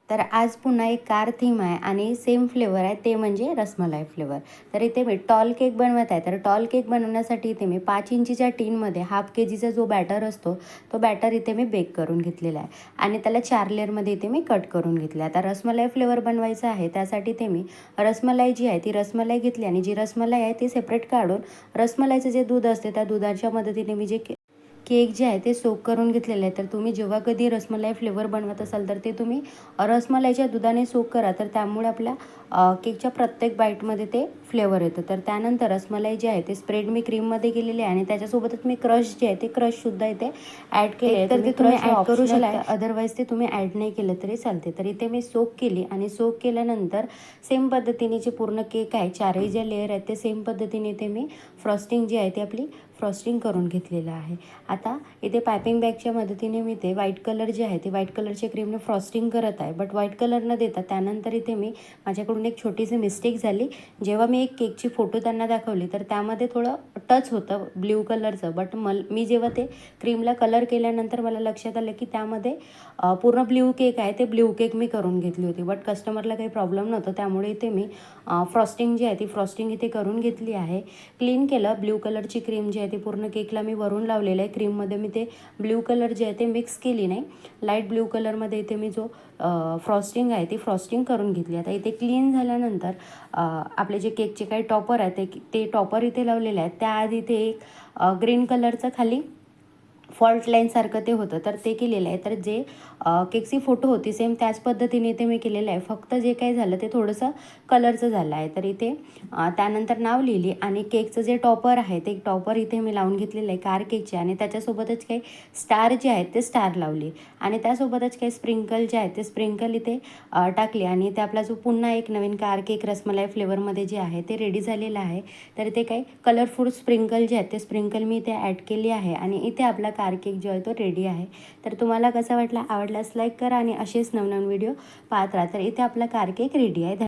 तर आज पुन्हा एक कार थीम आहे आणि सेम फ्लेवर आहे, ते म्हणजे रसमलाई फ्लेवर. तर इथे मी टॉल केक बनवत आहे. तर टॉल केक बनवण्यासाठी इथे मी 5 इंचीच्या टीनमध्ये हाफ केजीचा जो बॅटर असतो, तो बॅटर इथे मी बेक करून घेतलेला आहे आणि त्याला 4 लेअरमध्ये इथे मी कट करून घेतलं आहे. आता रसमलाई फ्लेवर बनवायचा आहे, त्यासाठी इथे मी रसमलाई जी आहे ती रसमलाई घेतली आणि जी रसमलाई आहे ती सेपरेट काढून रसमलाईचं जे दूध असते त्या दुधाच्या मदतीने मी जे केक जे आहे ते सोक करून घेतलेलं आहे. तर तुम्ही जेव्हा कधी रसमलाई फ्लेवर बनवत असाल तर ते तुम्ही रसमलाईच्या दुधाने सोक करा, तर त्यामुळे आपल्या केकच्या प्रत्येक बाईटमध्ये ते फ्लेवर येतं. तर त्यानंतर रसमलाई जी आहे ते स्प्रेड मी क्रीममध्ये केलेली आहे आणि त्याच्यासोबतच मी क्रश जे आहे ते क्रशसुद्धा इथे ॲड केले आहे. तर ते तुम्ही ॲड करू शकता, अदरवाईज ते तुम्ही ॲड नाही केलं तरी चालते. तर इथे मी सोक केली आणि सोक केल्यानंतर सेम पद्धतीने जे पूर्ण केक आहे, चारही जे लेअर आहेत ते सेम पद्धतीने इथे मी फ्रॉस्टिंग जी आहे ती आपली फ्रॉस्टिंग करून घेतलेलं आहे. आता इथे पायपिंग बॅगच्या मदतीने मी ते व्हाईट कलर जे आहे ते व्हाईट कलरच्या क्रीमने फ्रॉस्टिंग करत आहे. बट व्हाईट कलर न देता त्यानंतर इथे मी माझ्याकडून एक छोटीशी मिस्टेक झाली. जेव्हा मी एक केकची फोटो त्यांना दाखवली तर त्यामध्ये थोडं टच होतं ब्ल्यू कलरचं. बट मी जेव्हा ते क्रीमला कलर केल्यानंतर मला लक्षात आलं की त्यामध्ये पूर्ण ब्ल्यू केक आहे, ते ब्ल्यू केक मी करून घेतली होती. बट कस्टमरला काही प्रॉब्लेम नव्हतं, त्यामुळे इथे मी फ्रॉस्टिंग जी आहे ती फ्रॉस्टिंग इथे करून घेतली आहे. क्लीन केलं. ब्ल्यू कलरची क्रीम जी आहे ती पूर्ण केकला मी वरून लावलेलं आहे. क्रीममध्ये मी ते ब्ल्यू कलर जे आहे ते मिक्स केली नाही. लाईट ब्ल्यू कलरमध्ये इथे मी जो फ्रॉस्टिंग आहे ती फ्रॉस्टिंग करून घेतली. आता इथे क्लीन झाल्यानंतर आपले जे केकचे काही टॉपर आहेत ते टॉपर इथे लावलेले आहेत. त्याआधी इथे एक ग्रीन कलरचं खाली फॉल्ट लाईनसारखं ते होतं, तर ते केलेलं आहे. तर जे केकची फोटो होती सेम त्याच पद्धतीने इथे मी केलेलं आहे. फक्त जे काही झालं ते थोडंसं कलरचं झालं आहे. तर इथे त्यानंतर नाव लिहिली आणि केकचं जे टॉपर आहे ते टॉपर इथे मी लावून घेतलेलं आहे कार केकचे आणि त्याच्यासोबतच काही स्टार जे आहेत ते स्टार लावली आणि त्यासोबतच काही स्प्रिंकल जे आहेत ते स्प्रिंकल इथे टाकली आणि ते आपला जो पुन्हा एक नवीन कार केक रसमलाई फ्लेवरमध्ये जे आहे ते रेडी झालेलं आहे. तर इथे काही कलरफुल स्प्रिंकल जे आहेत ते स्प्रिंकल मी इथे ॲड केली आहे आणि इथे आपला कार केक जो आहे तो रेडी आहे. तर तुम्हाला कसा वाटला? आवडल्यास लाईक करा आणि असेच नवनवीन व्हिडिओ पाहत राहा. तर इथे आपला कार केक रेडी आहे.